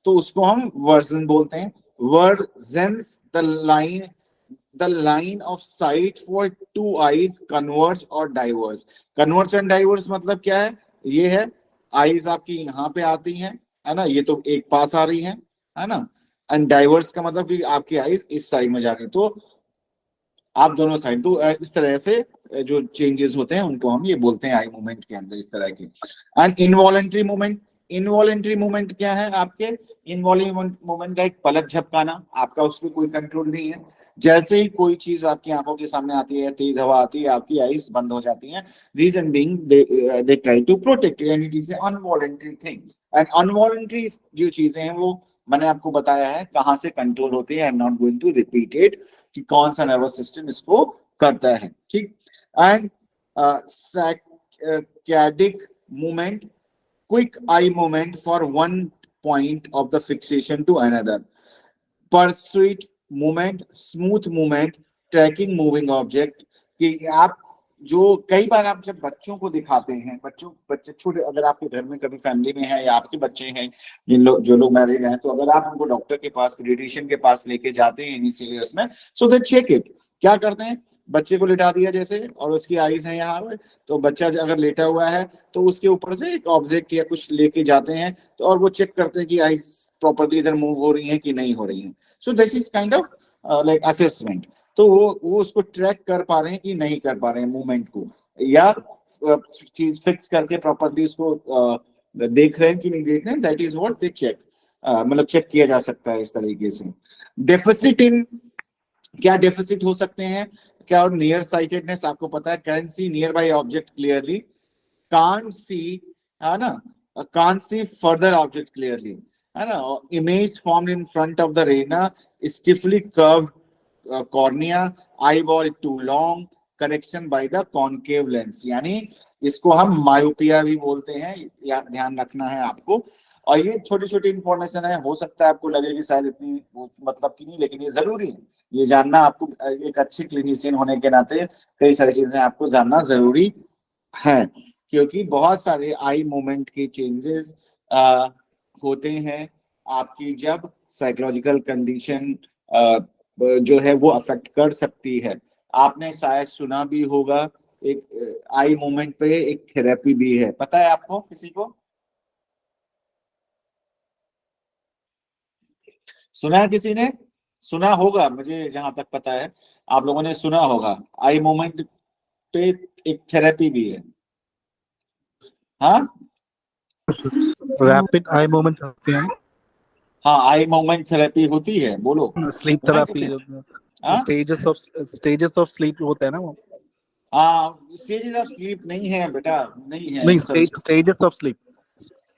तो उसको हम वर्जन बोलते हैं। Versions the line of site for two eyes converge और डाइवर्स। कन्वर्ज एंड डाइवर्स मतलब क्या है? ये है आईज आपकी यहाँ पे आती हैं, है ना, ये तो एक पास आ रही है ना। एंड डाइवर्स का मतलब कि आपकी आईज इस साइड में जा रही, तो आप दोनों साइड, तो इस तरह से जो चेंजेस होते हैं उनको हम ये बोलते हैं आई मूवमेंट के अंदर, इस तरह की। And involuntary movement, involuntary movement क्या है? आपके इनवॉल्यूमेंट मूवमेंट का एक पलक झपकाना, आपका उस पर कोई कंट्रोल नहीं है। जैसे ही कोई चीज आपकी आंखों के सामने आती है, तेज हवा आती है, आपकी आईज बंद हो जाती हैं। Reason being they try to protect, and it is involuntary thing. And involuntary जो चीजें हैं वो मैंने आपको बताया है कहाँ से कंट्रोल होती है। I am not going to repeat it कि कौन सा नर्वस सिस्टम इसको करता है, ठीक। And saccadic movement, quick eye movement for one point of the fixation to another. Pursuit movement, smooth movement, tracking moving object. कि आप जो कई बार आप जब बच्चों को दिखाते हैं, बच्चे छोटे, अगर आपके घर में कभी फैमिली में है या आपके बच्चे हैं जो लोग मैरिड हैं, तो अगर आप उनको डॉक्टर के पास, पीडियाट्रिशियन के पास लेके जाते हैं इनिशियली उसमें, सो दे चेक इट। क्या करते हैं? बच्चे को लिटा दिया जैसे, और उसकी आईज है यहाँ पे, तो बच्चा अगर लेटा हुआ है तो उसके ऊपर से एक ऑब्जेक्ट या कुछ लेके जाते हैं, तो और वो चेक करते हैं कि आईज प्रॉपर्ली इधर मूव हो रही है कि नहीं हो रही है। सो this is kind of like assessment. तो वो उसको ट्रैक कर पा रहे हैं कि नहीं कर पा रहे हैं मूवमेंट को, या चीज फिक्स करके प्रॉपर्ली उसको देख रहे हैं कि नहीं देख रहे हैं। That is what they check, मतलब चेक किया जा सकता है इस तरीके से। डेफिसिट इन, क्या डेफिसिट हो सकते हैं? क्या? नियर साइटेडनेस, आपको पता है, can see nearby object clearly, can't see, है ना, can't see further object clearly, है ना। Image formed in front of the retina, stiffly curved cornea, eyeball too long, correction by the concave lens. यानी इसको हम myopia भी बोलते हैं, या ध्यान रखना है आपको। और ये छोटी छोटी इंफॉर्मेशन है, हो सकता है आपको लगे कि शायद इतनी मतलब की नहीं, लेकिन ये जरूरी है, ये जानना आपको एक अच्छे क्लिनिशियन होने के नाते कई सारी चीजें आपको जानना जरूरी है। क्योंकि बहुत सारे आई मूवमेंट के चेंजेस होते हैं आपकी, जब साइकोलॉजिकल कंडीशन जो है वो अफेक्ट कर सकती है। आपने शायद सुना भी होगा, एक आई मूवमेंट पे एक थेरेपी भी है, पता है आपको किसी को? सुना है किसी ने? सुना होगा, मुझे जहां तक पता है आप लोगों ने सुना होगा, आई मूवमेंट पे एक थेरेपी भी है। हाँ रैपिड आई मूवमेंट थेरेपी है, हाँ, आई मूवमेंट थेरेपी होती है, बोलो। स्लीप सुना है थेरेपी, किसी? हाँ स्टेजेस ऑफ स्लीप होता है ना वो। स्टेजेस ऑफ स्लीप नहीं है बेटा, नहीं है नहीं, सर। Stages of sleep.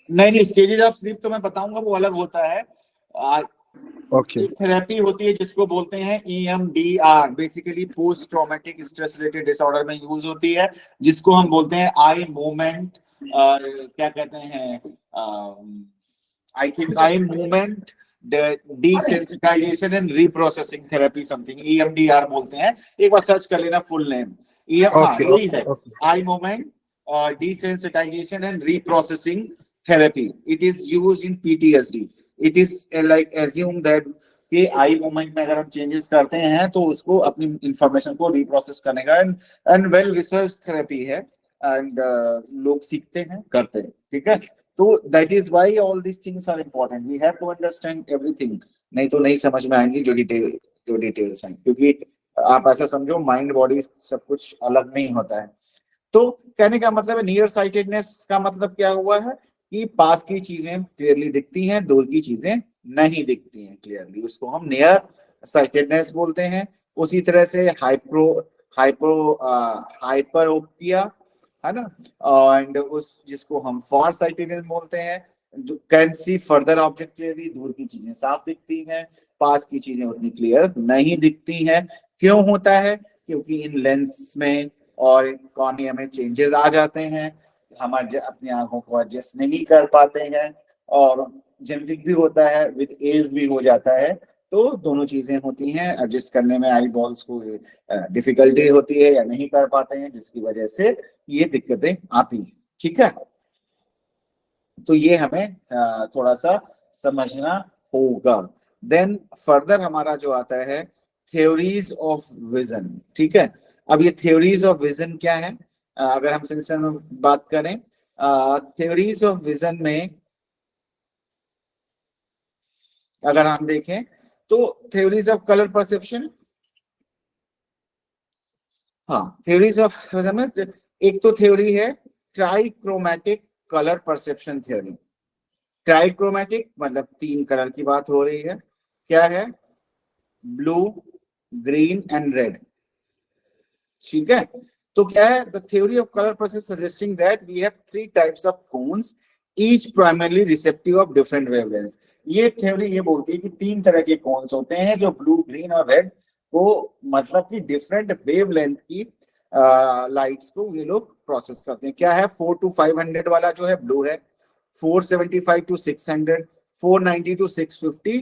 नहीं, स्टेजेस ऑफ स्लीप तो मैं बताऊंगा, वो अलग होता है। ओके, एक थेरेपी होती है जिसको बोलते हैं EMDR, basically post traumatic stress related disorder में यूज होती है, जिसको हम बोलते हैं आई मूवमेंट, क्या कहते हैं, I think eye movement desensitisation and reprocessing therapy, something EMDR बोलते हैं। एक बार सर्च कर लेना फुल नेम। हाँ ओके, यही है, okay. Eye movement desensitization and reprocessing therapy. It is used in PTSD. It is like assume that कि eye movement में अगर हम चेंजेस करते हैं तो उसको अपनी इंफॉर्मेशन को रिप्रोसेस करने का, एंड वेल रिसर्च थेरेपी है, एंड लोग सीखते हैं, करते हैं, ठीक है। तो that is why all this things are important, we have to understand everything, नहीं तो नहीं समझ में आएंगी जो डिटेल्स हैं। क्योंकि आप ऐसा समझो, माइंड बॉडी सब कुछ अलग नहीं होता है। तो कहने का मतलब है, नियर साइटेडनेस का मतलब क्या हुआ है कि पास की चीजें क्लियरली दिखती हैं, दूर की चीजें नहीं दिखती हैं क्लियरली, उसको हम नियर साइटेडनेस बोलते हैं। उसी तरह से हाइपरोपिया, है ना, एंड उस जिसको हम फार साइटेडनेस बोलते हैं, जो can see further object clearly, दूर की चीजें साफ दिखती हैं, पास की चीजें उतनी क्लियर नहीं दिखती हैं। क्यों होता है? क्योंकि इन लेंस में और कॉर्निया में चेंजेस आ जाते हैं, अपनी आंखों को एडजस्ट नहीं कर पाते हैं, और जेनेटिक भी होता है, विद एज भी हो जाता है, तो दोनों चीजें होती हैं, एडजस्ट करने में आई बॉल्स को डिफिकल्टी होती है या नहीं कर पाते हैं, जिसकी वजह से ये दिक्कतें आती हैं। ठीक है, तो ये हमें थोड़ा सा समझना होगा। देन फर्दर हमारा जो आता है थ्योरीज ऑफ विजन। ठीक है, अब ये थ्योरीज ऑफ विजन क्या है, अगर हम सेंसर में बात करें, थ्योरीज ऑफ विजन में अगर हम देखें तो थ्योरीज ऑफ कलर परसेप्शन, हाँ थ्योरीज ऑफ विजन में एक तो थ्योरी है ट्राइक्रोमैटिक कलर परसेप्शन थ्योरी। ट्राइक्रोमैटिक मतलब 3 कलर की बात हो रही है, क्या है, ब्लू, ग्रीन एंड रेड। ठीक है, तो क्या है, the theory of colour perception suggesting that we have 3 types of cones each primarily receptive of different wavelength. ये थ्योरी ये बोलती है कि 3 तरह के कोन्स होते हैं जो ब्लू, ग्रीन और रेड को मतलब कि डिफरेंट वेवलेंथ की लाइट्स को ये लोग प्रोसेस करते हैं। क्या है, 4 to 500 वाला जो है ब्लू है, 475 to 600, 490 to 650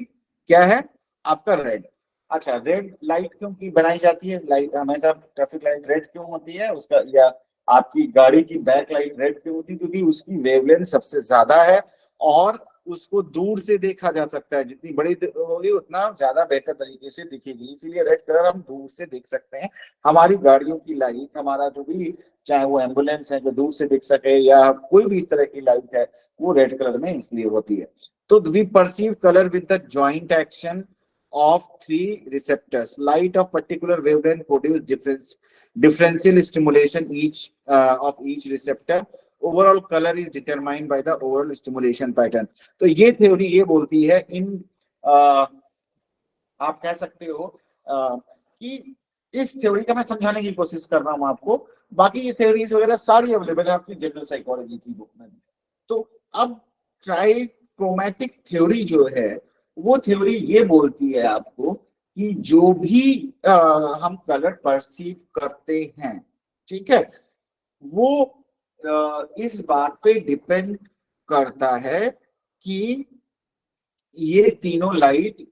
क्या है आपका रेड। अच्छा, रेड लाइट क्यों की बनाई जाती है, लाइट हमेशा ट्रैफिक लाइट रेड क्यों होती है उसका, या आपकी गाड़ी की बैक लाइट रेड क्यों होती है, क्योंकि उसकी वेवलेंथ सबसे ज्यादा है और उसको दूर से देखा जा सकता है, जितनी बड़ी होगी उतना ज्यादा बेहतर तरीके से दिखेगी, इसीलिए रेड कलर हम दूर से देख सकते हैं। हमारी गाड़ियों की लाइट, हमारा जो भी चाहे वो एम्बुलेंस है जो दूर से दिख सके या कोई भी इस तरह की लाइट है, वो रेड कलर में इसलिए होती है। तो we perceive colour with the joint action of 3 receptors. Light of particular wavelength produce differential stimulation of each receptor. Overall color is determined by the overall stimulation pattern. तो ये theory ये बोलती है आप कह सकते हो कि इस थ्योरी का मैं समझाने की कोशिश कर रहा हूं आपको, बाकी ये थ्योरीज वगैरह सारी अवेलेबल है आपकी जनरल साइकोलॉजी की बुक में। तो अब ट्राइक्रोमैटिक थ्योरी जो है वो थ्योरी ये बोलती है आपको कि जो भी हम कलर परसीव करते हैं, ठीक है, वो इस बात पे डिपेंड करता है कि ये तीनों लाइट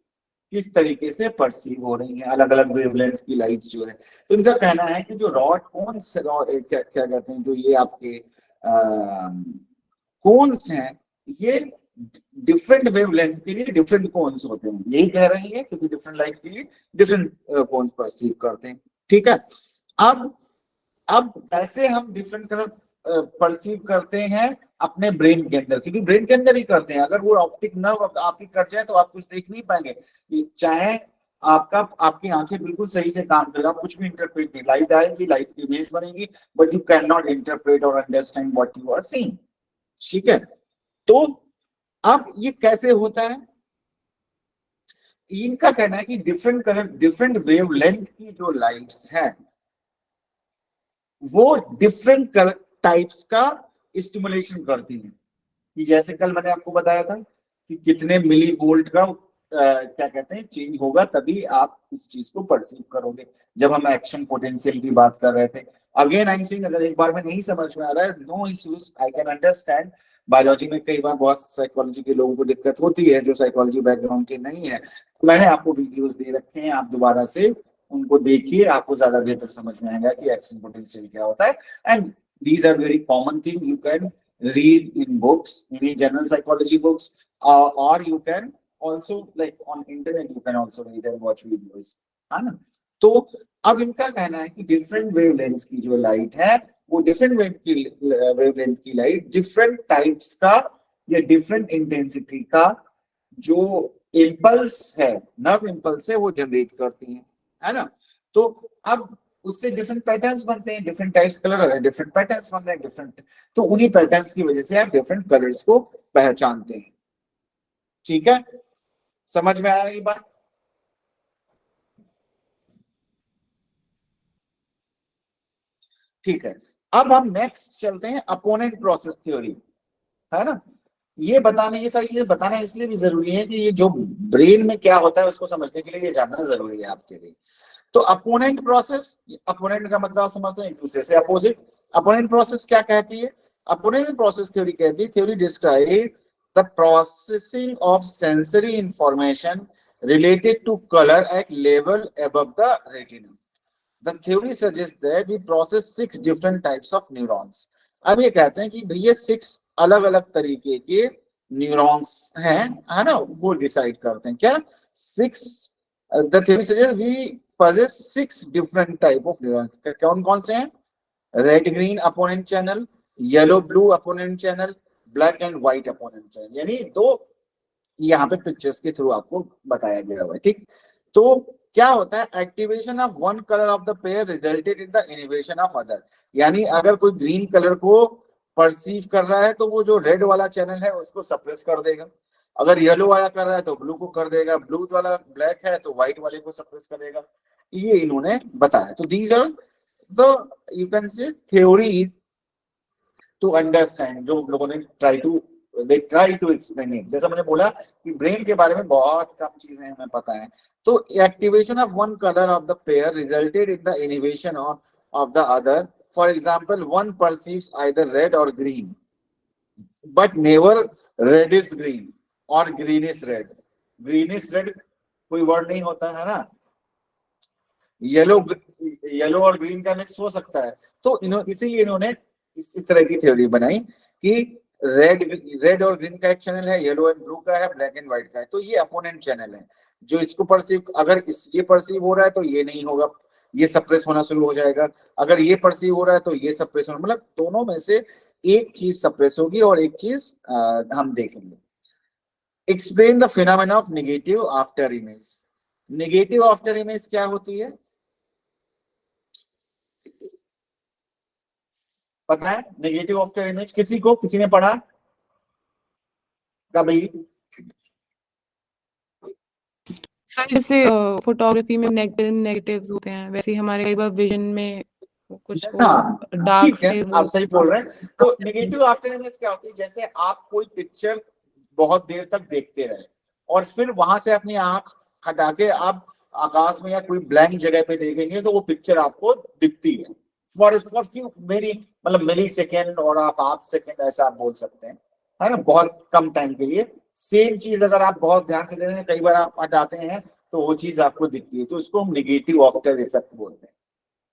किस तरीके से परसीव हो रही हैं, अलग अलग वेवलेंथ की लाइट्स जो है। तो इनका कहना है कि जो रॉड कोन्स क्या कहते हैं, जो ये आपके कोन्स हैं, ये डिफरेंट वेवलेंथ के लिए डिफरेंट कोन्स होते हैं, यही कह रही है, क्योंकि डिफरेंट लाइट के लिए डिफरेंट कोन्स परसीव करते हैं। ठीक है, अब ऐसे हम डिफरेंट कलर परसीव करते हैं अपने ब्रेन के अंदर, क्योंकि ब्रेन के अंदर ही करते हैं। अगर वो ऑप्टिक नर्व आपकी कट जाए तो आप कुछ देख नहीं पाएंगे, चाहे आपकी आंखें बिल्कुल सही से काम करेगा, आप कुछ भी इंटरप्रेट नहीं, लाइट आएगी, लाइट की इमेज बनेगी, but you can not interpret और understand what you are seeing. ठीक है, तो अब ये कैसे होता है, इनका कहना है कि डिफरेंट कलर, डिफरेंट वेवलेंथ की जो लाइट्स हैं वो डिफरेंट कलर टाइप्स का स्टिमुलेशन करती हैं। कि जैसे कल मैंने आपको बताया था कि कितने मिली वोल्ट का क्या कहते हैं चेंज होगा, तभी आप इस चीज को परसीव करोगे, जब हम एक्शन पोटेंशियल की बात कर रहे थे। अगेन आई एम सेइंग, अगर एक बार में नहीं समझ में आ रहा है, no issues, I can understand. Biology में कई बार बहुत साइकोलॉजी के लोगों को दिक्कत होती है जो साइकोलॉजी बैकग्राउंड के नहीं है, तो मैंने आपको वीडियोस दे रखे हैं, आप दोबारा से उनको देखिए, आपको ज्यादा बेहतर समझ में आएगा कि एक्शन पोटेंशियल क्या होता है। And these are very common thing you can read in books, in general psychology books, or you can also, like on internet you can also read and watch videos, है ना। तो अब इनका कहना है कि डिफरेंट वेवलेंथ की जो लाइट है, वो डिफरेंट वेवलेंथ की लाइट डिफरेंट टाइप्स का या डिफरेंट इंटेंसिटी का जो इम्पल्स है, नर्व इम्पल्स है, वो जनरेट करती है ना। तो अब उससे डिफरेंट पैटर्न्स बनते हैं, different types colour, different patterns बन रहे हैं डिफरेंट, तो उन्हीं पैटर्न्स की वजह से आप डिफरेंट कलर्स को पहचानते हैं। ठीक है, समझ में आया ये बात? ठीक है, अब हम नेक्स्ट चलते हैं अपोनेंट प्रोसेस थ्योरी, है ना। ये बताने, ये सारी चीजें बताना इसलिए भी जरूरी है कि ये जो ब्रेन में क्या होता है उसको समझने के लिए ये जानना जरूरी है आपके लिए। तो अपोनेंट प्रोसेस, अपोनेंट का मतलब समझते हैं एक दूसरे से अपोजिट। अपोनेंट प्रोसेस क्या कहती है अपोनेंट प्रोसेस थ्योरी कहती है, theory describe the processing of sensory information related to color at level above the retina. The theory suggests that we process 6 different types of neurons. अब ये कहते हैं कि भैया 6 अलग अलग तरीके के न्यूरॉन्स हैं, है ना, वो डिसाइड करते हैं क्या 6. The theory suggests we possess 6 different type of neurons. कौन कौन से हैं? Red green opponent channel, yellow blue opponent channel, black and white opponent channel, यानी दो यहाँ पे पिक्चर्स के थ्रू आपको बताया गया हुआ है, ठीक. तो क्या होता है, activation of one colour of the pair resulted in the inhibition of other. यानी अगर कोई ग्रीन कलर को परसीव कर रहा है तो वो जो रेड वाला चैनल है उसको सप्रेस कर देगा. अगर येलो वाला कर रहा है तो ब्लू को कर देगा, ब्लू वाला ब्लैक है तो व्हाइट वाले को सप्रेस करेगा. ये इन्होंने बताया. तो these are the you can say theories to understand, जो लोगों ने they try to explain it. जैसा मैंने बोला कि ब्रेन के बारे में बहुत कम चीजें हमें पता है. तो activation of one colour of the pair resulted in the inhibition of the other. For example, one perceives either red or green but never red is green or green is red. Green is red कोई word नहीं होता है ना. Yellow और green का mix हो सकता है. तो इसीलिए इन्होंने इस तरह की थ्योरी बनाई कि रेड और ग्रीन का एक चैनल है, येलो एंड ब्लू का है, ब्लैक एंड व्हाइट का है. तो ये अपोनेंट चैनल है जो इसको परसीव, अगर ये परसीव हो रहा है तो ये नहीं होगा, ये सप्रेस होना शुरू हो जाएगा. अगर ये परसीव हो रहा है तो ये सप्रेस होना, मतलब दोनों में से एक चीज सप्रेस होगी और एक चीज हम देखेंगे. Explain the phenomena of negative after image. Negative after image क्या होती है पता है? नेगेटिव आफ्टर इमेज किसी ने पढ़ा कभी? जैसे फोटोग्राफी में नेगेटिव्स होते हैं, वैसे ही हमारे कई बार विजन में कुछ डार्क से. आप सही बोल रहे हैं. तो नेगेटिव आफ्टर इमेज क्या होती है, जैसे आप कोई पिक्चर बहुत देर तक देखते रहे और फिर वहां से अपनी आंख हटा के आप आकाश में या कोई ब्लैंक जगह पे देखेंगे तो वो पिक्चर आपको दिखती है फॉर फ्यू मतलब मिली सेकेंड और आप हाफ सेकेंड, ऐसा आप बोल सकते हैं, है ना, बहुत कम टाइम के लिए. सेम चीज अगर आप बहुत ध्यान से दे रहे हैं, कई बार आप हटाते हैं तो वो चीज आपको दिखती है. तो इसको हम नेगेटिव आफ्टर इफेक्ट बोलते हैं.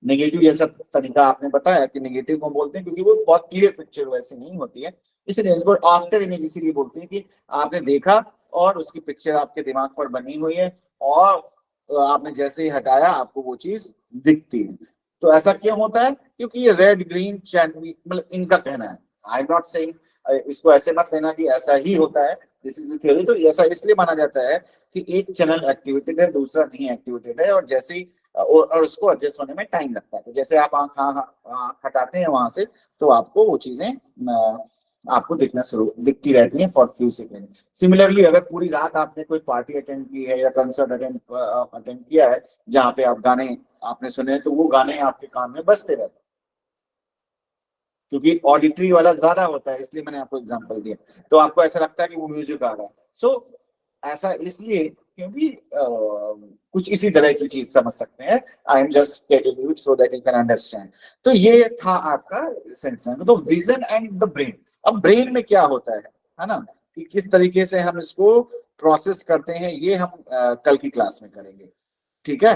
नेगेटिव जैसा तरीका आपने बताया कि नेगेटिव को बोलते हैं क्योंकि वो बहुत क्लियर पिक्चर वैसे नहीं होती है, इसलिए इसको आफ्टर इमेज इसीलिए बोलते हैं कि आपने देखा और उसकी पिक्चर आपके दिमाग पर बनी हुई है और आपने जैसे ही हटाया आपको वो चीज दिखती है. तो ऐसा क्यों होता है? क्योंकि ये रेड ग्रीन चैनल, मतलब इनका कहना है. आई एम नॉट सेइंग, इसको ऐसे मत लेना कि ऐसा ही होता है, दिस इज द थ्योरी. तो ऐसा इसलिए माना जाता है कि एक चैनल एक्टिवेटेड है, दूसरा नहीं एक्टिवेटेड है, और जैसे ही और उसको एडजस्ट होने में टाइम लगता है. तो जैसे आप आंख हटाते हैं वहां से तो आपको वो चीजें आपको दिखती रहती हैं फॉर फ्यू सेकेंड. सिमिलरली अगर पूरी रात आपने कोई पार्टी अटेंड की है या कंसर्ट अटेंड किया है जहाँ पे आप गाने आपने सुने, तो वो गाने आपके कान में बजते रहते हैं क्योंकि ऑडिटरी वाला ज्यादा होता है, इसलिए मैंने आपको एग्जांपल दिया. तो आपको ऐसा लगता है कि वो म्यूजिक आ रहा है. सो ऐसा इसलिए क्योंकि कुछ इसी तरह की चीज समझ सकते हैं. I am just telling you so that you can understand. तो ये था आपका सेंसर. तो विजन एंड द ब्रेन. अब ब्रेन में क्या होता है ना, कि किस तरीके से हम इसको प्रोसेस करते हैं, ये हम कल की क्लास में करेंगे. ठीक है.